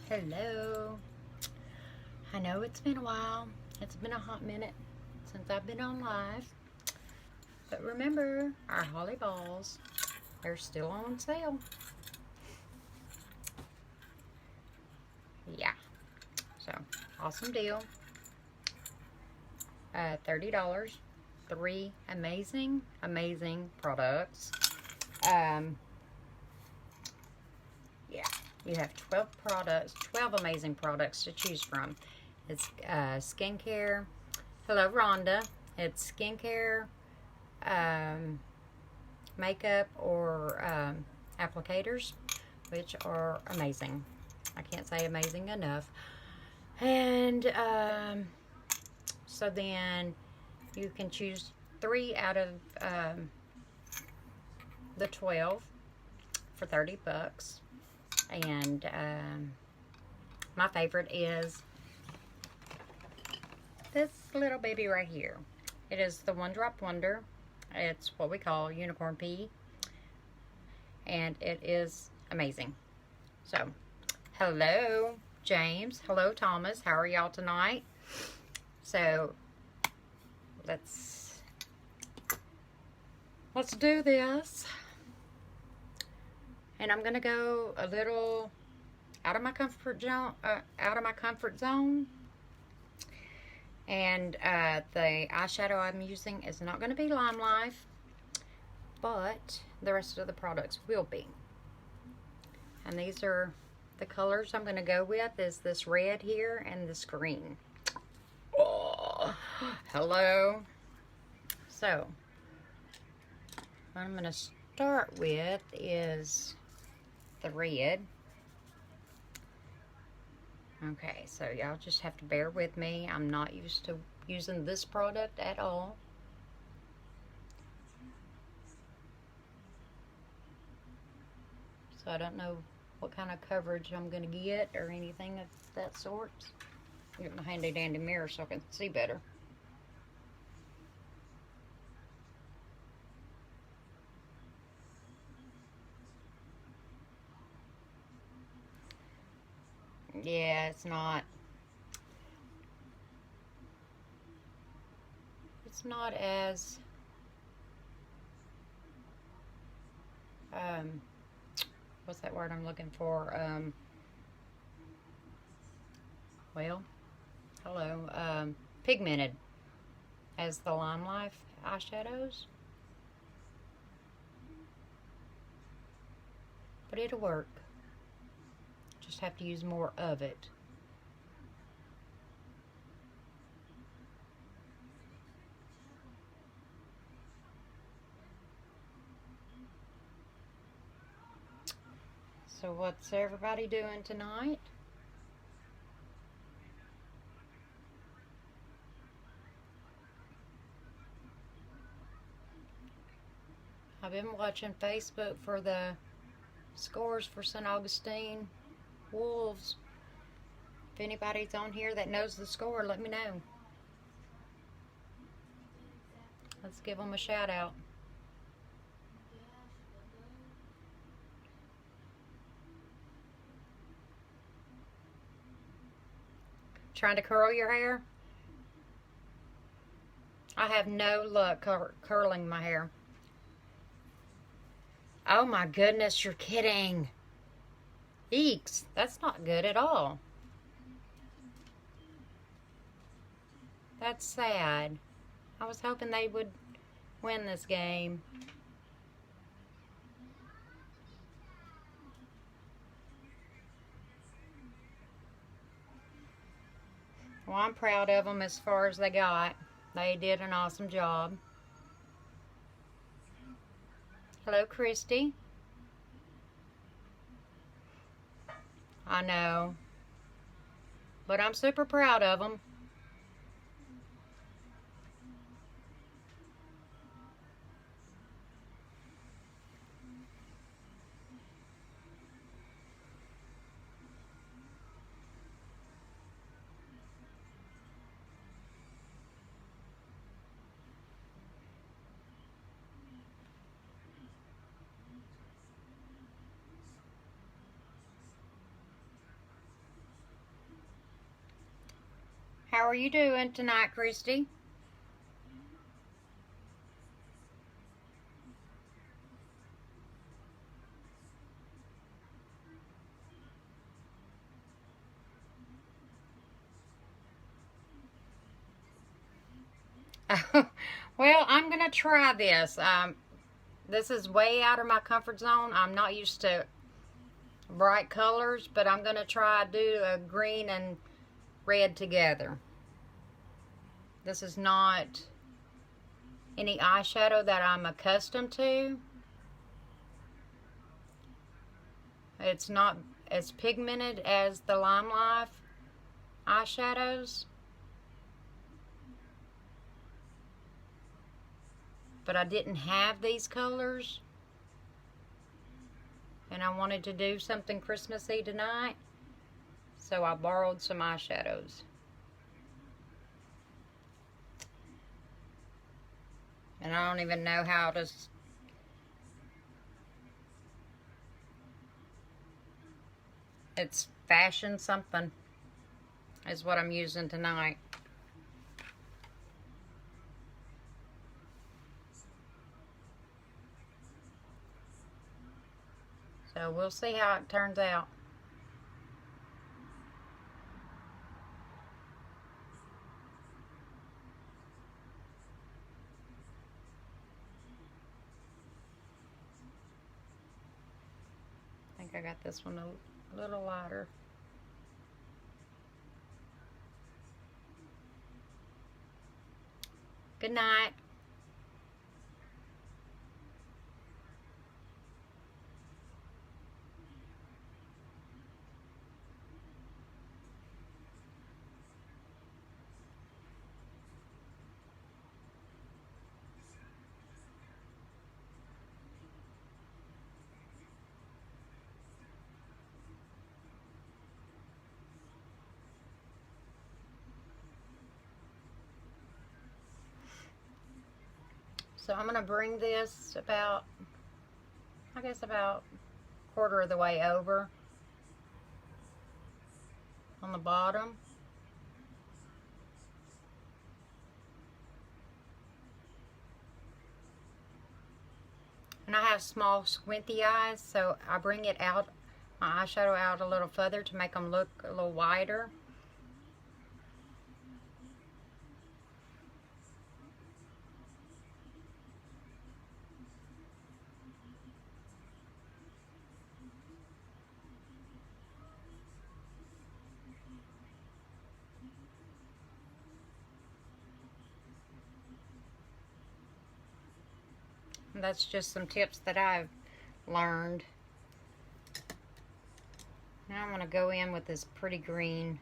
Hello. I know it's been a while. It's been a hot minute since I've been on live. But remember, our holly balls, they're still on sale. Yeah. So, awesome deal. $30. 3 amazing products. Yeah. You have 12 products, 12 amazing products to choose from. It's skincare. Hello, Rhonda. It's skincare, makeup, or applicators, which are amazing. I can't say amazing enough. And so then you can choose 3 out of the 12 for $30. And my favorite is this little baby right here. It is the One Drop Wonder. It's what we call unicorn pea, and it is amazing. So, hello, James. Hello, Thomas. How are y'all tonight? So, let's do this. And I'm gonna go a little out of my comfort zone. And the eyeshadow I'm using is not going to be LimeLife, but the rest of the products will be. And these are the colors I'm going to go with, is this red here and this green. Oh, hello. So, what I'm going to start with is the red. Okay, so y'all just have to bear with me. I'm not used to using this product at all. So I don't know what kind of coverage I'm going to get or anything of that sort. Get my handy dandy mirror so I can see better. Yeah, it's not as what's that word I'm looking for? Well, hello, pigmented as the LimeLife eyeshadows, but it'll work. Just have to use more of it. So what's everybody doing tonight? I've been watching Facebook for the scores for St. Augustine Wolves. If anybody's on here that knows the score, let me know. Let's give them a shout out. Trying to curl your hair? I have no luck curling my hair. Oh my goodness, you're kidding. Eeks, that's not good at all. That's sad. I was hoping they would win this game. Well, I'm proud of them as far as they got. They did an awesome job. Hello, Christy. I know. But I'm super proud of them. How are you doing tonight, Christy? Well, I'm going to try this. This is way out of my comfort zone. I'm not used to bright colors, but I'm going to try do a green and red together. This is not any eyeshadow that I'm accustomed to. It's not as pigmented as the LimeLife eyeshadows, but I didn't have these colors, and I wanted to do something Christmassy tonight, so I borrowed some eyeshadows. And I don't even know how to... It's fashion something is what I'm using tonight. So we'll see how it turns out. I think I got this one a little lighter. Good night. So I'm going to bring this about, I guess about a quarter of the way over on the bottom. And I have small squinty eyes, so I bring it out, my eyeshadow out a little further to make them look a little wider. And that's just some tips that I've learned. Now I'm going to go in with this pretty green.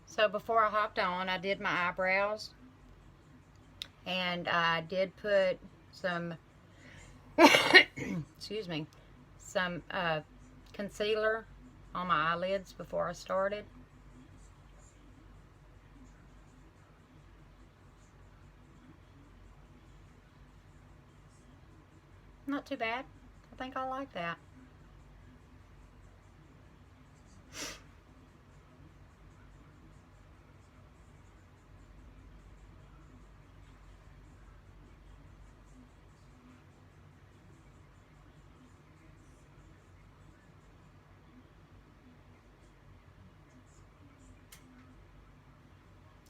So before I hopped on, I did my eyebrows, and I did put some, excuse me, some concealer on my eyelids before I started. Not too bad. I think I like that.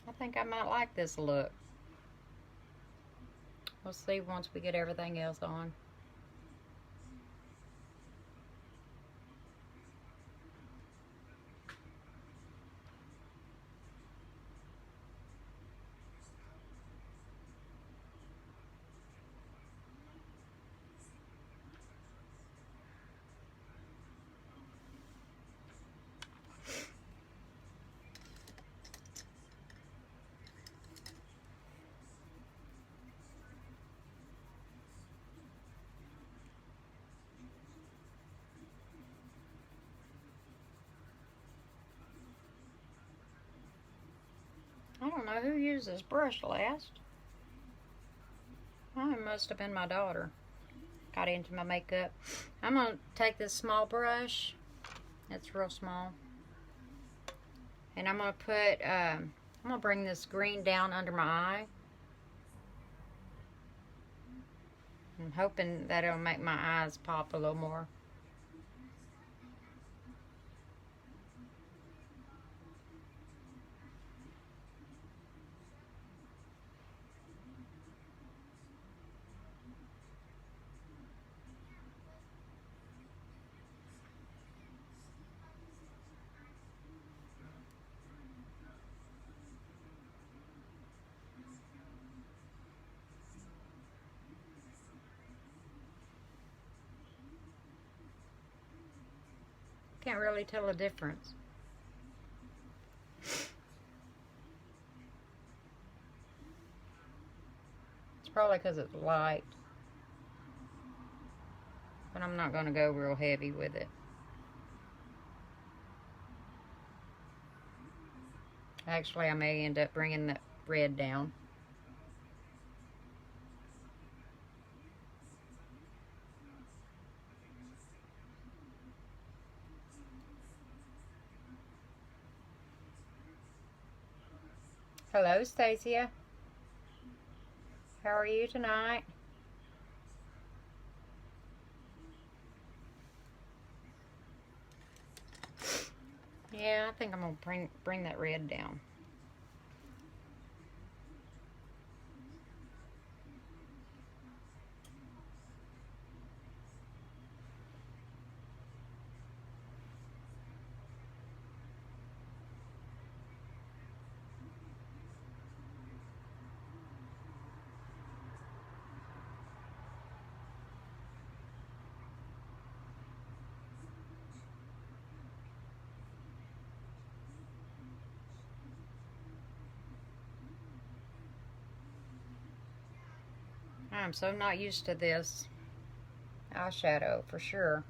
I think I might like this look. We'll see once we get everything else on. know who used this brush last. Oh, it must have been my daughter. Got into my makeup. I'm going to take this small brush. It's real small. And I'm going to put, I'm going to bring this green down under my eye. I'm hoping that it'll make my eyes pop a little more. Can't really tell the difference. It's probably because it's light. But I'm not going to go real heavy with it. Actually, I may end up bringing that red down. Hello, Stacia. How are you tonight? Yeah, I think I'm going to bring that red down. I'm so not used to this eyeshadow for sure.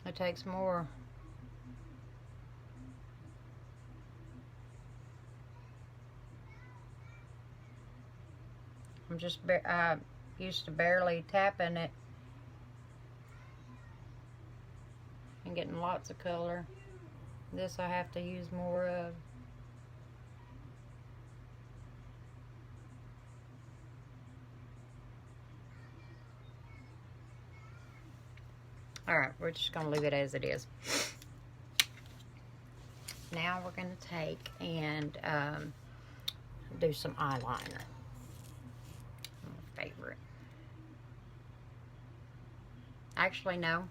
It takes more. I'm just used to barely tapping it and getting lots of color. This I have to use more of. Alright, we're just going to leave it as it is. Now we're going to take and do some eyeliner. My favorite. Actually, no.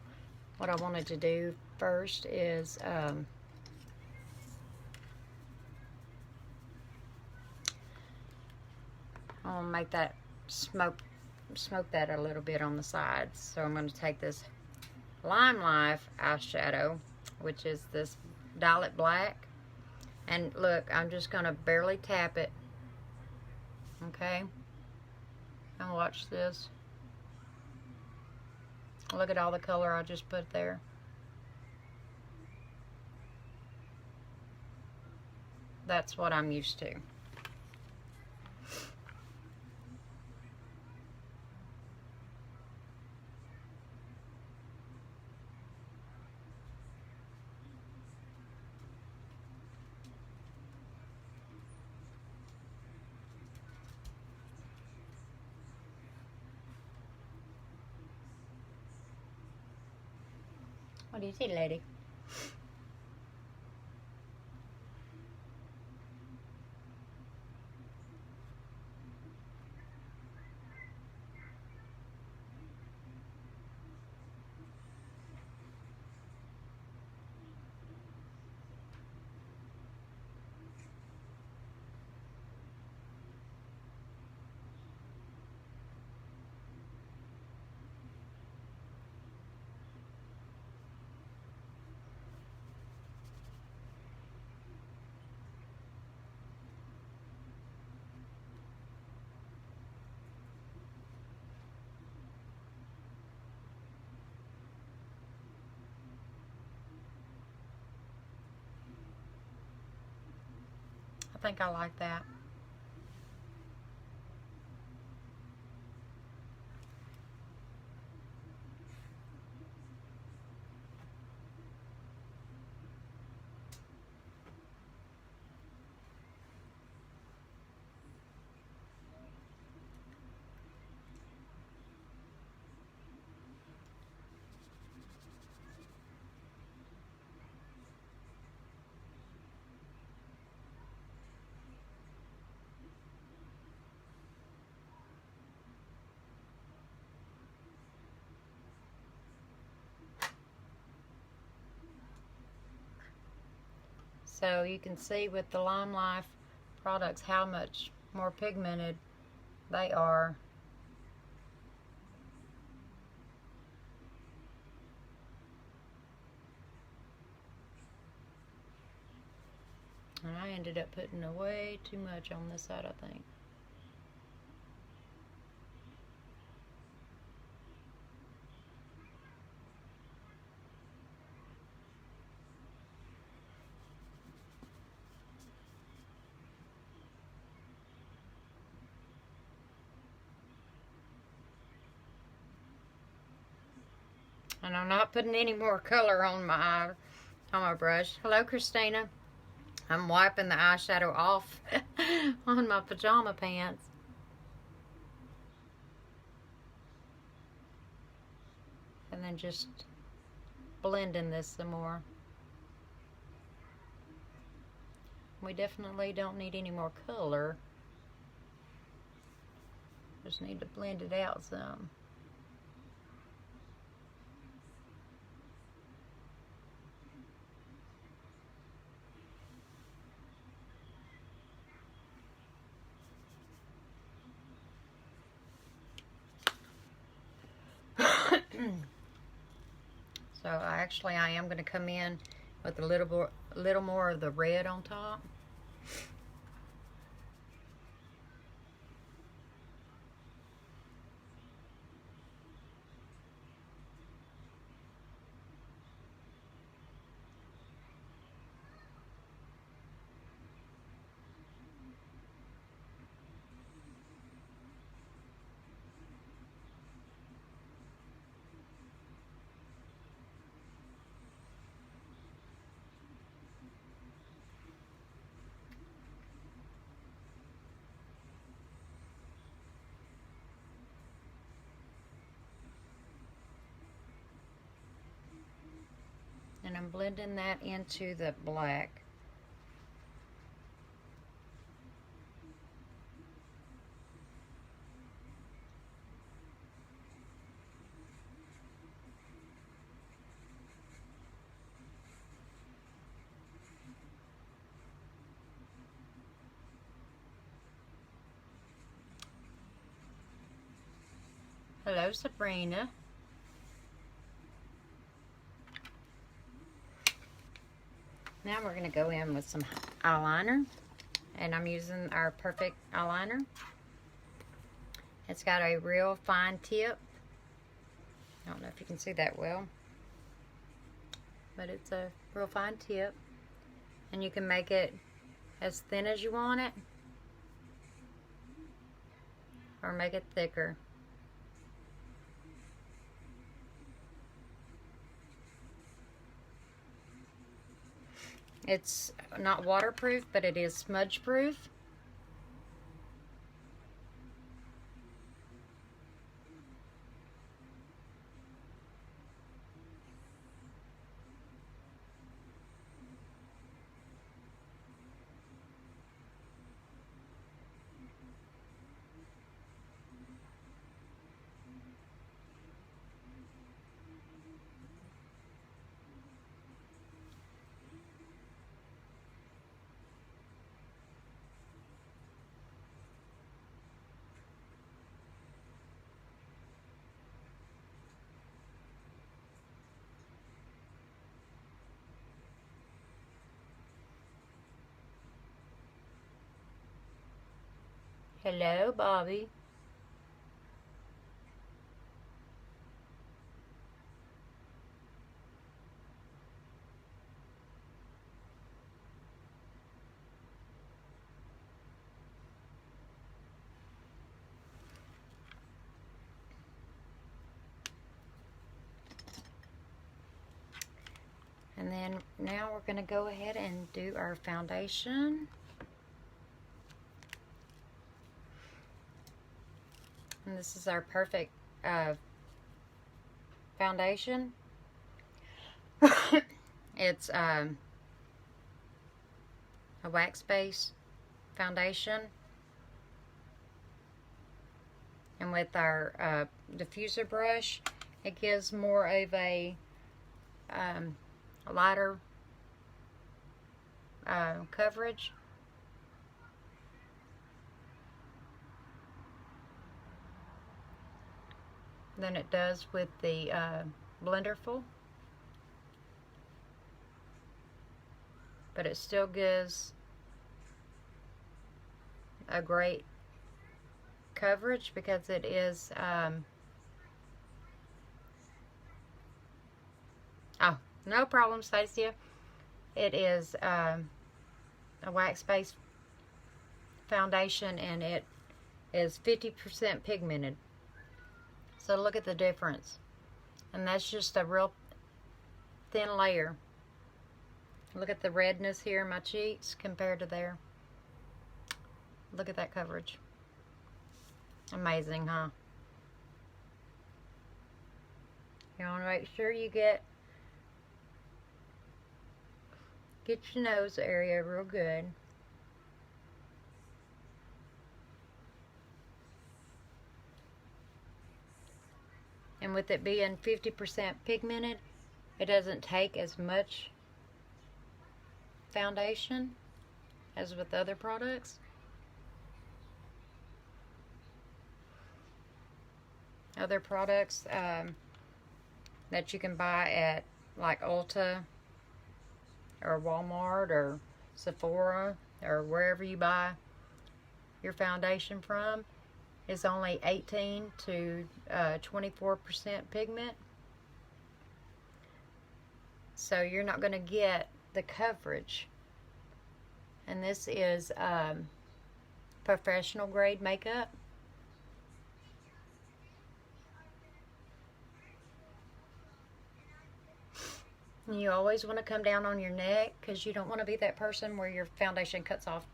What I wanted to do first is I'll make that smoke that a little bit on the sides. So I'm going to take this LimeLife eyeshadow, which is this Dial-It Black, and look, I'm just going to barely tap it. Okay, and watch this. Look at all the color I just put there. That's what I'm used to. What do you see, lady? think I like that. So you can see with the LimeLife products how much more pigmented they are. And I ended up putting way too much on this side, I think. And I'm not putting any more color on my brush. Hello, Christina. I'm wiping the eyeshadow off on my pajama pants. And then just blending this some more. We definitely don't need any more color. Just need to blend it out some. So I am going to come in with a little more of the red on top. And I'm blending that into the black. Hello, Sabrina. Now we're going to go in with some eyeliner. And I'm using our Perfect eyeliner. It's got a real fine tip. I don't know if you can see that well. But it's a real fine tip. And you can make it as thin as you want it. Or make it thicker. It's not waterproof, but it is smudge proof. Hello, Bobby. And then now we're going to go ahead and do our foundation. And this is our perfect foundation. It's a wax-based foundation. And with our diffuser brush, it gives more of a lighter coverage. Than it does with the Blenderful. But it still gives a great coverage because it is oh, no problem, Stacia. It is a wax-based foundation, and it is 50% pigmented. So look at the difference. And that's just a real thin layer. Look at the redness here in my cheeks compared to there. Look at that coverage. Amazing, huh? You want to make sure you get your nose area real good. And with it being 50% pigmented, it doesn't take as much foundation as with other products. Other products that you can buy at like Ulta or Walmart or Sephora or wherever you buy your foundation from is only 18 to 24% pigment. So you're not going to get the coverage. And this is professional grade makeup. And you always want to come down on your neck because you don't want to be that person where your foundation cuts off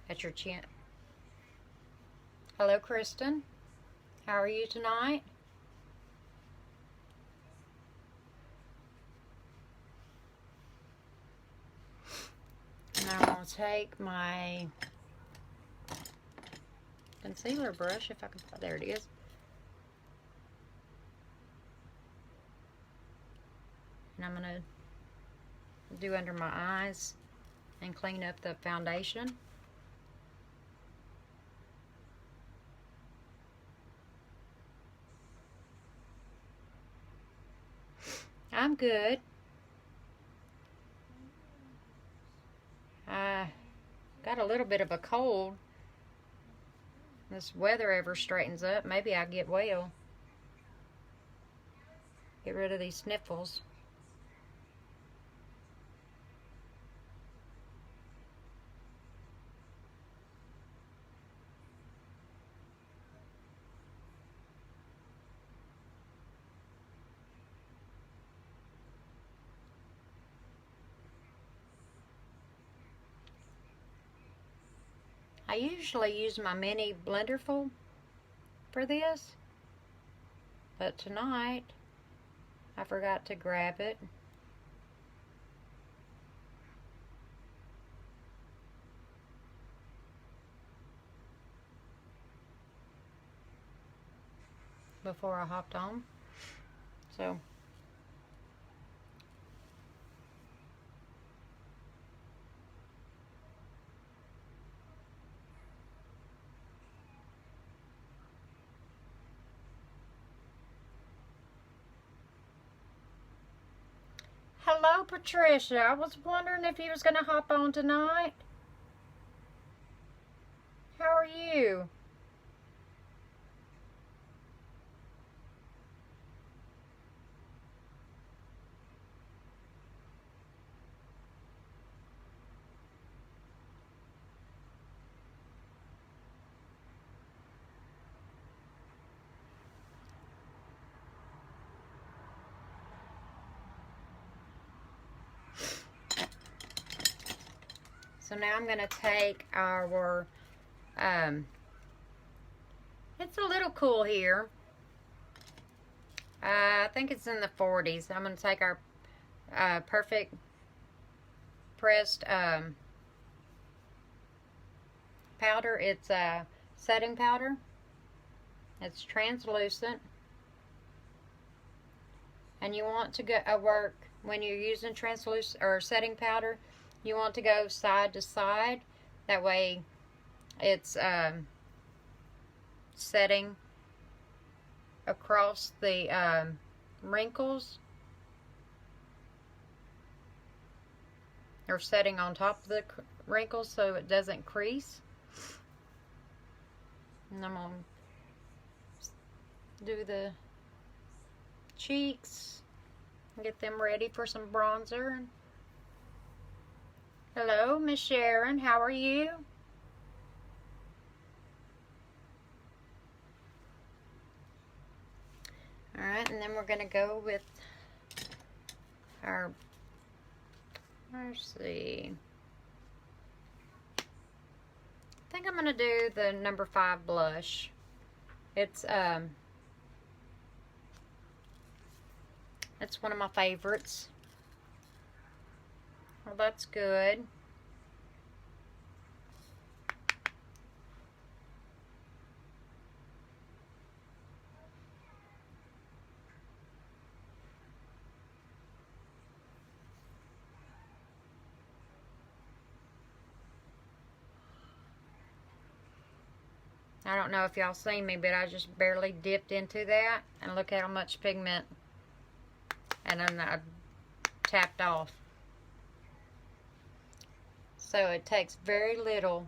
at your chin. Hello, Kristen. How are you tonight? And I'm going to take my concealer brush, if I can, there it is. And I'm going to do under my eyes and clean up the foundation. I'm good. I got a little bit of a cold. This weather ever straightens up, maybe I'll get well. Get rid of these sniffles. I usually use my mini Blenderful for this, but tonight I forgot to grab it. Before I hopped on. So hello, Patricia. I was wondering if you was going to hop on tonight. How are you? So now I'm going to take our, it's a little cool here. I think it's in the 40s. I'm going to take our Perfect Pressed powder. It's a setting powder. It's translucent. And you want to go work when you're using translucent or setting powder. You want to go side to side. That way it's setting across the wrinkles, or setting on top of the wrinkles so it doesn't crease. And I'm going to do the cheeks and get them ready for some bronzer. Hello, Miss Sharon. How are you? Alright, and then we're going to go with our, let's see, I think I'm going to do the number 5 blush. It's one of my favorites. Well, that's good. I don't know if y'all seen me, but I just barely dipped into that, and look at how much pigment, and then I tapped off. So it takes very little.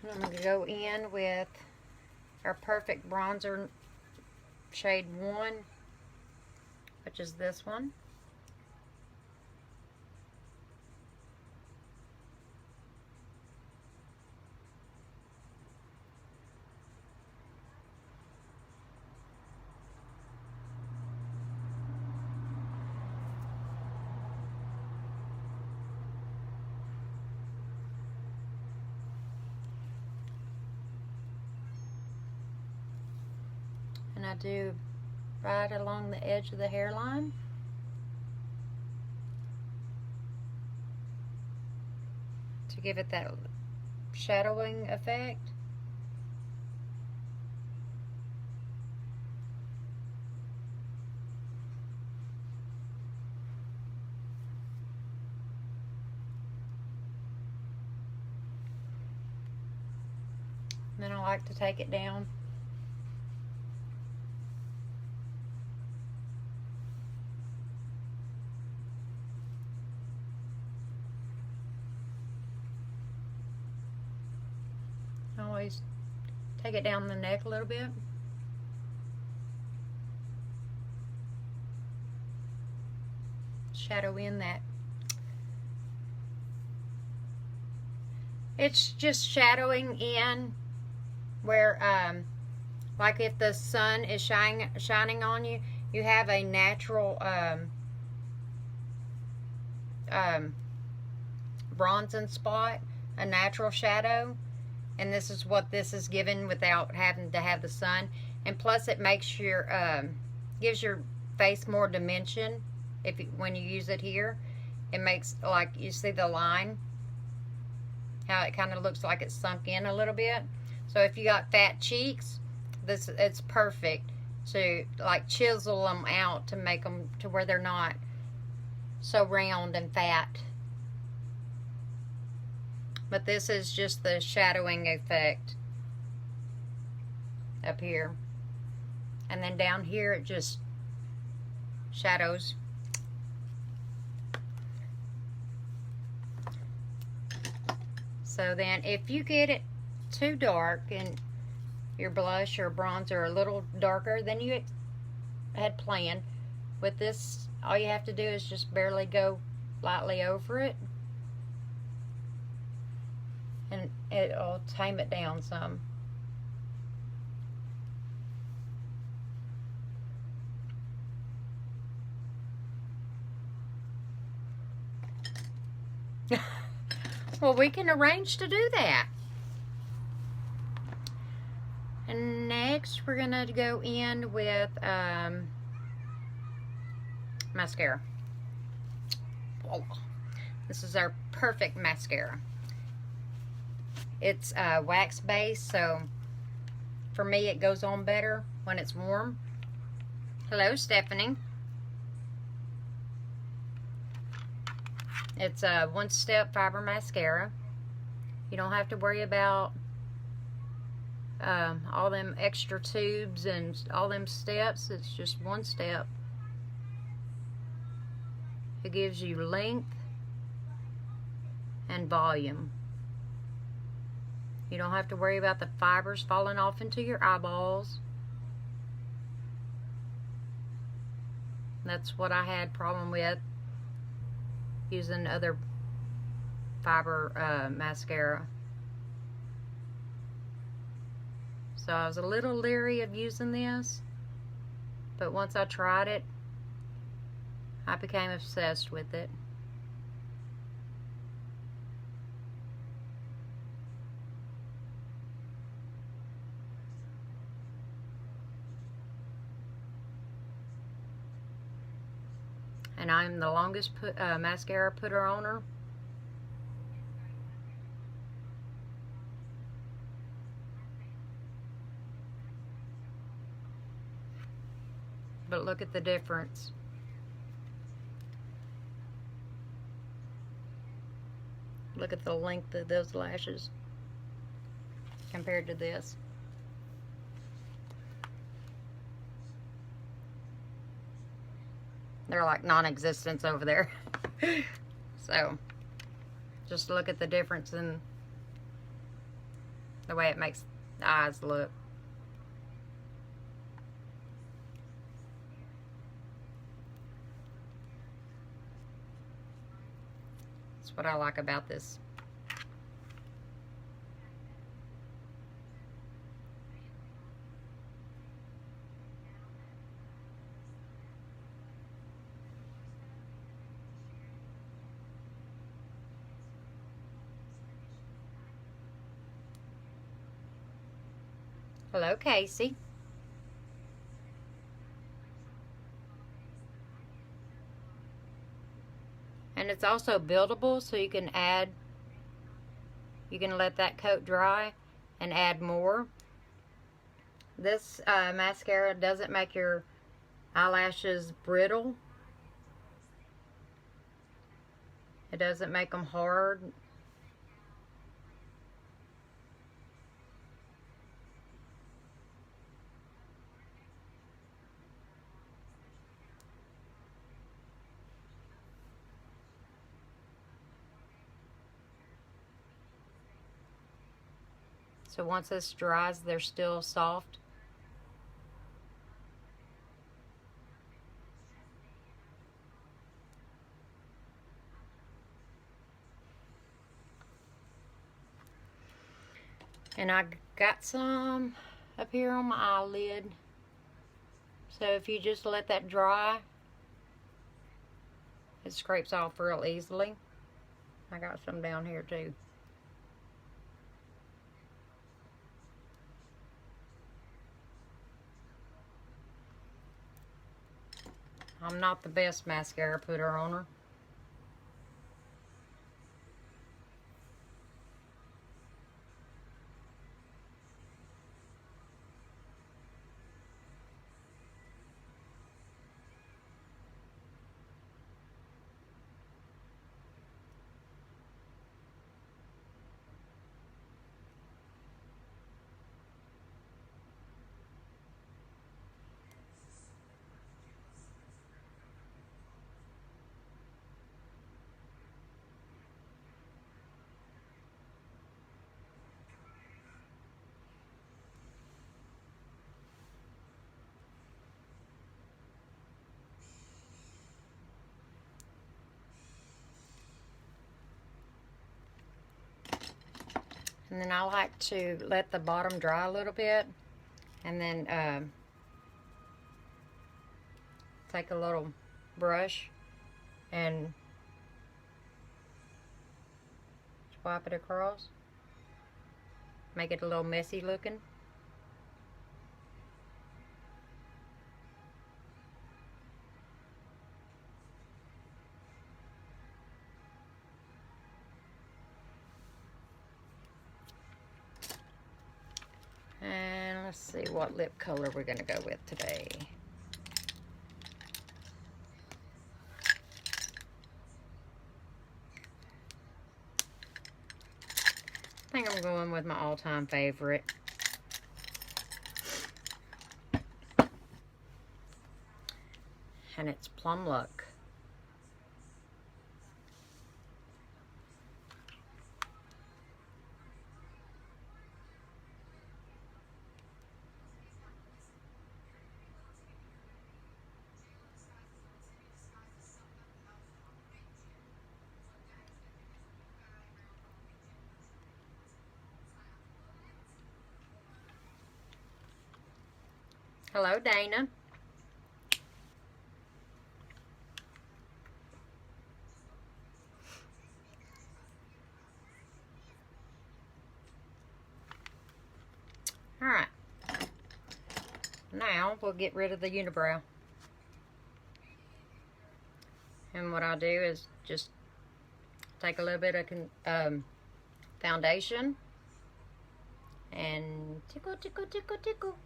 I'm going to go in with our Perfect Bronzer shade 1, which is this one. And I do right along the edge of the hairline. To give it that shadowing effect. And then I like to take it down. Always take it down the neck a little bit. Shadow in that. It's just shadowing in where, like if the sun is shining on you, you have a natural bronzing spot, a natural shadow. And this is what this is given without having to have the sun. And plus it makes your, gives your face more dimension when you use it here. It makes, like, you see the line? How it kind of looks like it's sunk in a little bit. So if you got fat cheeks, it's perfect to, like, chisel them out to make them to where they're not so round and fat. But this is just the shadowing effect up here. And then down here it just shadows. So then if you get it too dark and your blush or bronzer are a little darker than you had planned, with this all you have to do is just barely go lightly over it. it'll tame it down some. Well, we can arrange to do that. And next, we're gonna go in with mascara. Oh, this is our perfect mascara. It's wax based, so for me it goes on better when it's warm. Hello, Stephanie. It's a one-step fiber mascara. You don't have to worry about all them extra tubes and all them steps. It's just one step. It gives you length and volume. You don't have to worry about the fibers falling off into your eyeballs. That's what I had problem with using other fiber mascara. So I was a little leery of using this, but once I tried it, I became obsessed with it. And I'm the longest mascara putter owner. But look at the difference. Look at the length of those lashes compared to this. They're like non-existent over there. So, just look at the difference in the way it makes the eyes look. That's what I like about this. Hello, Casey. And it's also buildable, so you can let that coat dry and add more. This mascara doesn't make your eyelashes brittle. It doesn't make them hard. So once this dries, they're still soft. And I got some up here on my eyelid. So if you just let that dry, it scrapes off real easily. I got some down here too. I'm not the best mascara putter owner. And then I like to let the bottom dry a little bit. And then take a little brush and swipe it across. Make it a little messy looking. And let's see what lip color we're going to go with today. I think I'm going with my all-time favorite. And it's Plum Luck. Hello, Dana. All right. Now we'll get rid of the unibrow. And what I'll do is just take a little bit of foundation and tickle, tickle, tickle, tickle.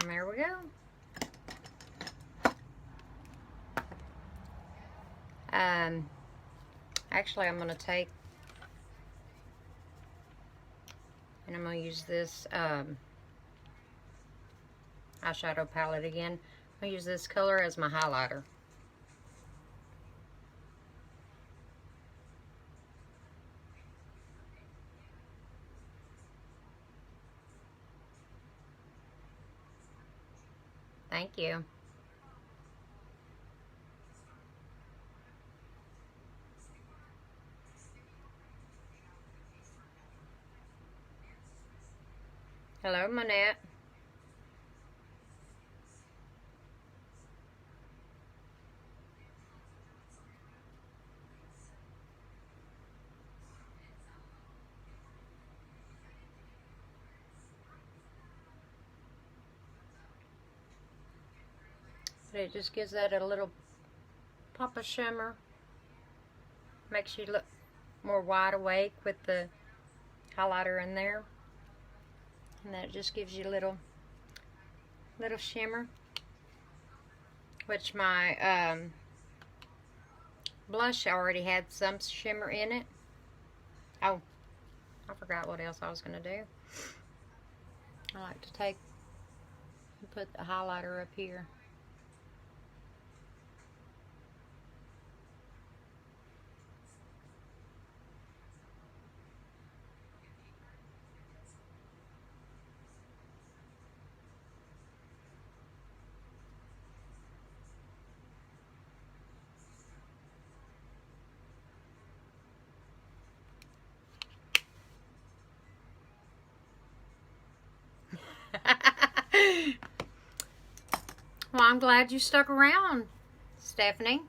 And there we go. Actually, I'm going to take, and I'm going to use this eyeshadow palette again. I'm going to use this color as my highlighter. Thank you. Hello, Manette. But it just gives that a little pop of shimmer. Makes you look more wide awake with the highlighter in there. And that just gives you a little shimmer. Which my blush already had some shimmer in it. Oh, I forgot what else I was going to do. I like to take and put the highlighter up here. Well, I'm glad you stuck around, Stephanie.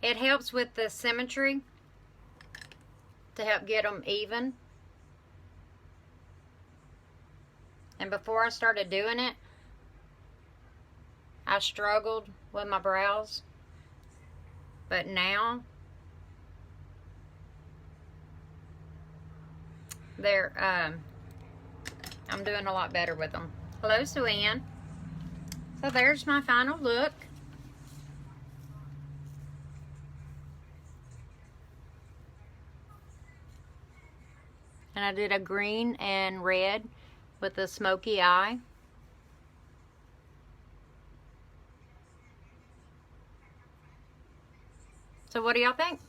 It helps with the symmetry to help get them even. And before I started doing it, I struggled with my brows. But now, I'm doing a lot better with them. Hello, Sue-Ann. So there's my final look. And I did a green and red with a smoky eye. So what do y'all think?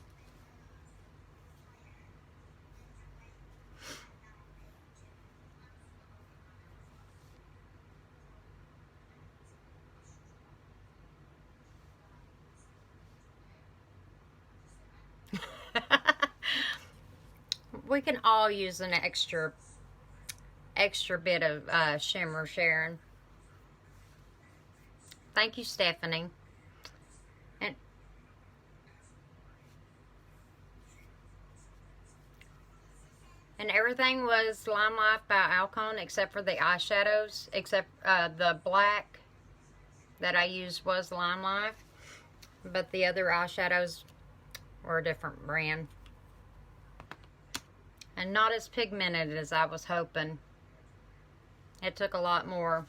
We can all use an extra bit of shimmer, Sharon. Thank you, Stephanie. And everything was LimeLife by Alcon except for the eyeshadows, except the black that I used was LimeLife. But the other eyeshadows were a different brand. And not as pigmented as I was hoping. It took a lot more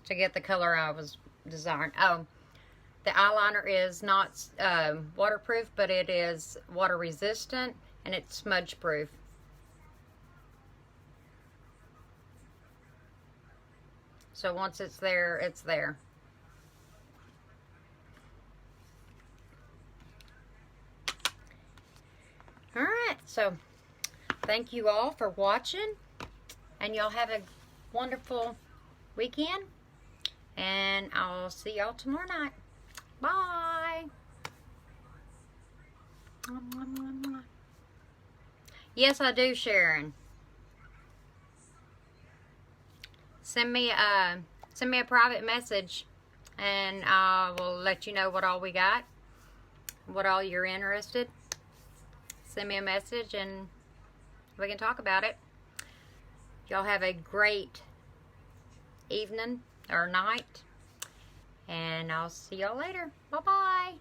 to get the color I was desiring. Oh, the eyeliner is not waterproof, but it is water resistant and it's smudge proof. So once it's there, it's there. Alright, so thank you all for watching. And y'all have a wonderful weekend. And I'll see y'all tomorrow night. Bye. Yes, I do, Sharon. Send me a private message and I will let you know what all we got, what all you're interested. Send me a message and we can talk about it. Y'all have a great evening or night and I'll see y'all later. Bye-bye.